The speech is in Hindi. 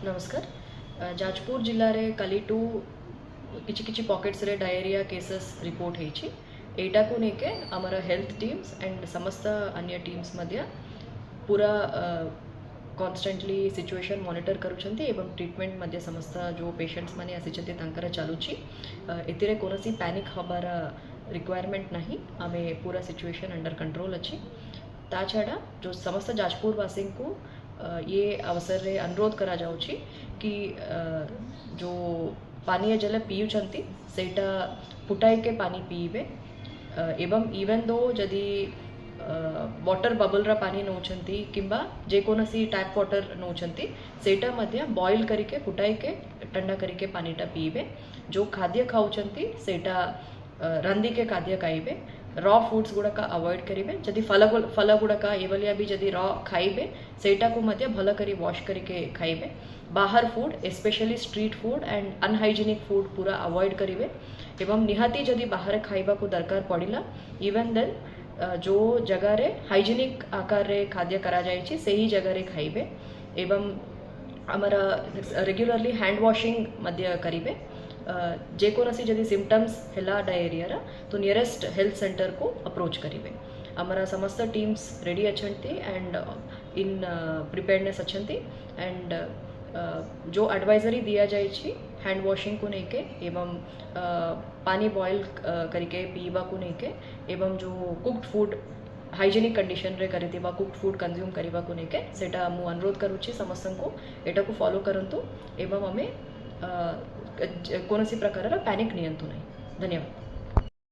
नमस्कार। जाजपुर जिले रे कालीटू किछि किछि पॉकेट्स रे डायरिया केसेस रिपोर्ट होइछि। एटा को नेके आमर हेल्थ टीम्स एंड समस्त अन्य टीम्स मध्य पूरा कॉन्स्टेंटली सिचुएशन मॉनिटर करूछंती एवं ट्रीटमेंट मध्य समस्त जो पेशेंट्स माने आसीछंती तांकर चालुछि। एतिरे कोनोसी पैनिक हबार रिक्वायरमेंट नहीं। आमे पूरा सिचुएशन अंडर कंट्रोल अछि। ता छड़ा जो समस्त जाजपुरवासी को ये अवसर रे अनुरोध करा जाउछि कि जो पानीय जल पीउछंती सेटा फुटाई के पानी पीबे एवं इवन दो जदि वाटर बबल रा पानी नौछंती किंबा जेकोनसी टैप वाटर नौछंती सेटा मध्य बॉईल करके फुटाई के ठंडा करके पानीटा पीबे। जो खाद्य खाउछंती सेटा रंदी के खाद्य खाइबे। रॉ फूड्स गुड़ाक अवॉइड करेंगे। जदि फल गुड़ाक एवलिया भी जदि रॉ खाइबे सेटा को मध्य भल करी वॉश करके खाइबे। बाहर food especially street food and unhygienic food पूरा अवॉइड करेंगे। एवं निहाती जदि बाहर खाइबा को दरकार पड़िला इवन देन जो जगह रे हाइजीनिक आकार रे खाद्य करा जाइछि सेही जगह रे खाइबे। एवं हमारा रेगुलरली हैंड वॉशिंग मध्य करिबे। जेकोनसी जदि सिम्पटम्स हैला डायरिया तो नियरेस्ट हेल्थ सेंटर को अप्रोच करिवे। हमारा समस्त टीम्स रेडी अच्छंती एंड इन प्रिपेयर्डनेस अच्छंती एंड जो एडवाइजरी दिया जाइछि हैंड वॉशिंग को लेके एवं पानी बॉयल करके पीवा को लेके एवं जो कुक्ड फूड हाइजीनिक कंडीशन रे करिथिबा कुक्ड फूड कंज्यूम करबा को लेके सेटा मु अनुरोध करूछि समस्त को एटा को फॉलो करंतु एवं हमें कौन सी प्रकार पैनिक नियंतु नहीं। धन्यवाद।